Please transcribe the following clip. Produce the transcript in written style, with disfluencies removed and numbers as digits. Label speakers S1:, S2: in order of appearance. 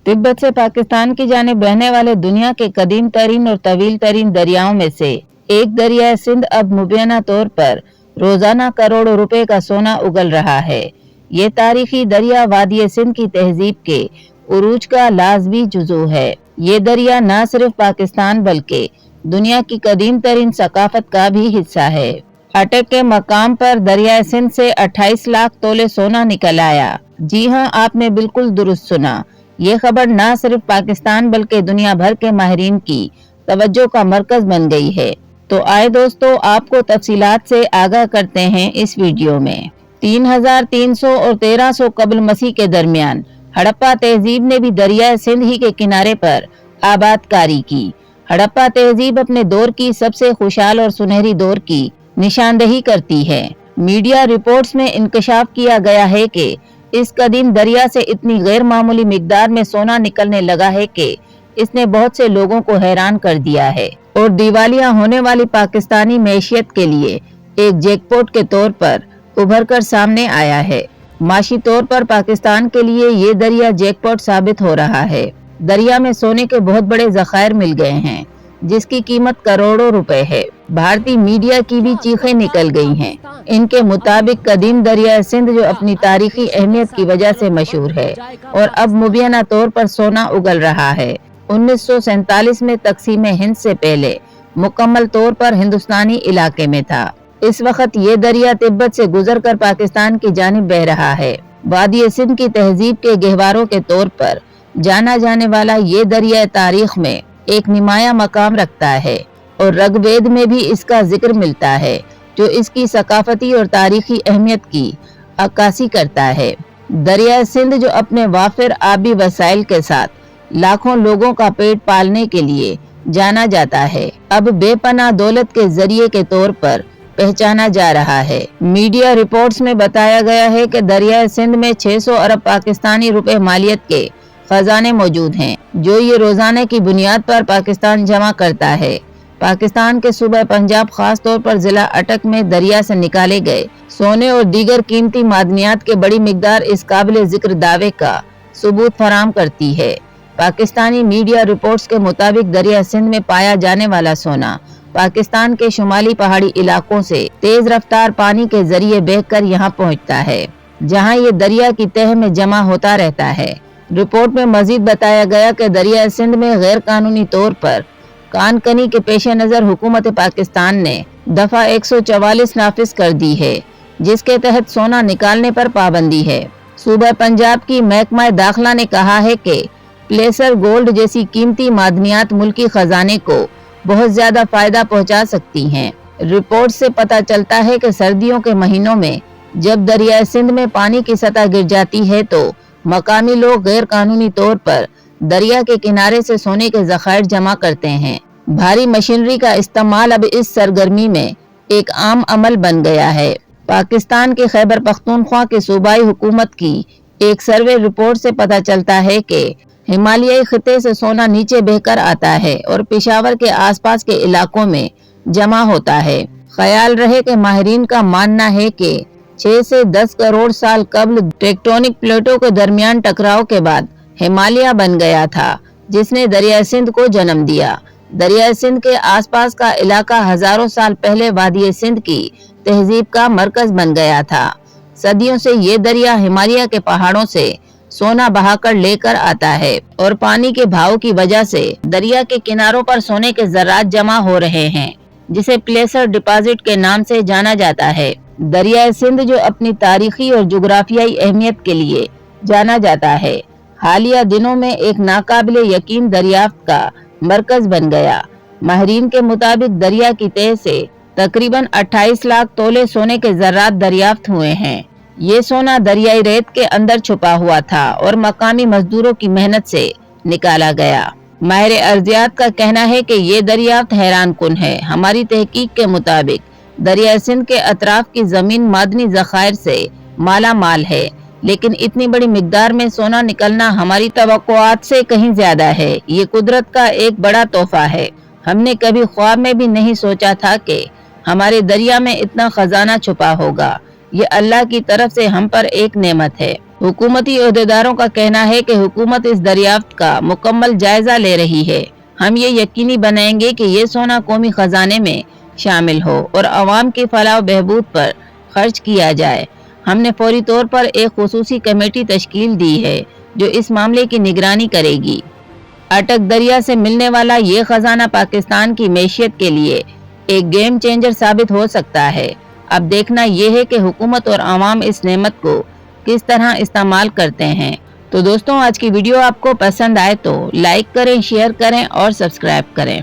S1: तिब्बत से पाकिस्तान की जानिब बहने वाले दुनिया के कदीम तरीन और तवील तरीन दरियाओं में से एक दरिया सिंध अब मुबैना तौर पर रोजाना करोड़ों रुपए का सोना उगल रहा है। ये तारीखी दरिया वादी सिंध की तहजीब के उरूज का लाजमी जुजू है। ये दरिया न सिर्फ पाकिस्तान बल्कि दुनिया की कदीम तरीन सकाफत का भी हिस्सा है। अटक के मकाम पर दरिया सिंध से 28 लाख तोले सोना निकल आया। जी हाँ, आपने बिल्कुल दुरुस्त सुना। ये खबर न सिर्फ पाकिस्तान बल्कि दुनिया भर के माहिरीन की तवज्जो का मरकज बन गई है। तो आए दोस्तों, आपको तफसीलात से आगाह करते हैं इस वीडियो में। 3300 और 1300 कबल मसीह के दरमियान हड़प्पा तहजीब ने भी दरिया सिंध ही के किनारे पर आबादकारी की। हड़प्पा तहजीब अपने दौर की सबसे खुशहाल और सुनहरी दौर की निशानदही करती है। मीडिया रिपोर्ट्स में इंकशाफ किया गया है कि इस कदीम दरिया से इतनी गैर मामूली मिकदार में सोना निकलने लगा है कि इसने बहुत से लोगों को हैरान कर दिया है और दिवालिया होने वाली पाकिस्तानी मैशियत के लिए एक जैकपॉट के तौर पर उभर कर सामने आया है। माशी तौर पर पाकिस्तान के लिए ये दरिया जैकपॉट साबित हो रहा है। दरिया में सोने के बहुत बड़े ज़खायर मिल गए हैं जिसकी कीमत करोड़ों रुपए है। भारतीय मीडिया की भी चीखें निकल गई हैं। इनके मुताबिक कदीम दरिया सिंध जो अपनी तारीखी अहमियत की वजह से मशहूर है और अब मुबैना तौर पर सोना उगल रहा है, 1947 में तकसीम हिंद से पहले मुकम्मल तौर पर हिंदुस्तानी इलाके में था। इस वक्त ये दरिया तिब्बत से गुजर कर पाकिस्तान की जानिब बह रहा है। वादी सिंध की तहजीब के गहवारों के तौर पर जाना जाने वाला ये दरिया तारीख में एक निमाया मकाम रखता है और ऋग्वेद में भी इसका जिक्र मिलता है जो इसकी सकाफती और तारीखी अहमियत की अक्कासी करता है। दरिया सिंध जो अपने वाफिर आबी वसाइल के साथ लाखों लोगों का पेट पालने के लिए जाना जाता है, अब बेपनाह दौलत के जरिए के तौर पर पहचाना जा रहा है। मीडिया रिपोर्ट्स में बताया गया है कि दरिया सिंध में 600 अरब पाकिस्तानी रुपए मालियत के खजाने मौजूद हैं जो ये रोजाना की बुनियाद पर पाकिस्तान जमा करता है। पाकिस्तान के सूबा पंजाब खास तौर पर जिला अटक में दरिया से निकाले गए सोने और दीगर कीमती मादनियात के बड़ी मिकदार इस काबिल जिक्र दावे का सबूत फराम करती है। पाकिस्तानी मीडिया रिपोर्ट्स के मुताबिक दरिया सिंध में पाया जाने वाला सोना पाकिस्तान के शुमाली पहाड़ी इलाकों से तेज रफ्तार पानी के जरिए बहकर यहाँ पहुँचता है जहाँ ये दरिया की तह में जमा होता रहता है। रिपोर्ट में मजीद बताया गया कि दरिया सिंध में गैर कानूनी तौर पर कानकनी के पेश नज़र हुकूमत पाकिस्तान ने दफा 144 नाफिज कर दी है जिसके तहत सोना निकालने पर पाबंदी है। सूबा पंजाब की महकमा दाखिला ने कहा है कि प्लेसर गोल्ड जैसी कीमती मादनियात मुल्की खजाने को बहुत ज्यादा फायदा पहुंचा सकती हैं। रिपोर्ट से पता चलता है कि सर्दियों के महीनों में जब दरिया सिंध में पानी की सतह गिर जाती है तो मकामी लोग गैर कानूनी तौर पर दरिया के किनारे से सोने के ज़खायर जमा करते हैं। भारी मशीनरी का इस्तेमाल अब इस सरगर्मी में एक आम अमल बन गया है। पाकिस्तान के खैबर पख्तूनख्वा के सूबाई हुकूमत की एक सर्वे रिपोर्ट से पता चलता है कि हिमालयी खिते से सोना नीचे बहकर आता है और पेशावर के आसपास के इलाकों में जमा होता है। ख्याल रहे कि माहिरीन का मानना है कि 6 से 10 करोड़ साल कबल टेक्टोनिक प्लेटों के दरमियान टकराव के बाद हिमालय बन गया था जिसने दरिया सिंध को जन्म दिया। दरिया सिंध के आसपास का इलाका हजारों साल पहले वादी सिंध की तहजीब का मरकज बन गया था। सदियों से ये दरिया हिमालय के पहाड़ों से सोना बहाकर लेकर आता है और पानी के भाव की वजह से दरिया के किनारों पर सोने के जर्रात जमा हो रहे हैं जिसे प्लेसर डिपॉजिट के नाम से जाना जाता है। दरिया सिंध जो अपनी तारीखी और जुग्राफियाई अहमियत के लिए जाना जाता है, हालिया दिनों में एक नाकाबिले यकीन दरियाफ्त का मरकज बन गया। माहिरीन के मुताबिक दरिया की तह से तकरीबन 28 लाख तोले सोने के जर्रात दरियाफ्त हुए हैं। ये सोना दरियाई रेत के अंदर छुपा हुआ था और मकामी मजदूरों की मेहनत से निकाला गया। माहिर अर्जियात का कहना है कि ये दरियाफ्त हैरान कुन है। हमारी तहकीक के मुताबिक दरिया सिंध के अतराफ की जमीन मादनी ज़खायर से माला माल है, लेकिन इतनी बड़ी मिकदार में सोना निकलना हमारी तवक्कुआत से कहीं ज्यादा है। ये कुदरत का एक बड़ा तोहफा है। हमने कभी ख्वाब में भी नहीं सोचा था कि हमारे दरिया में इतना खजाना छुपा होगा। ये अल्लाह की तरफ से हम पर एक नेमत है। हुकूमती ओहदेदारों का कहना है कि हुकूमत इस दरियाफ्त का मुकम्मल जायजा ले रही है। हम ये यकीनी बनाएंगे कि ये सोना कौमी खजाने में शामिल हो और अवाम की फलाह बहबूद पर खर्च किया जाए। हमने फौरी तौर पर एक खुसूसी कमेटी तश्कील दी है जो इस मामले की निगरानी करेगी। अटक दरिया से मिलने वाला ये खजाना पाकिस्तान की मैशियत के लिए एक गेम चेंजर साबित हो सकता है। अब देखना यह है कि हुकूमत और आवाम इस नेमत को किस तरह इस्तेमाल करते हैं। तो दोस्तों, आज की वीडियो आपको पसंद आए तो लाइक करें, शेयर करें और सब्सक्राइब करें।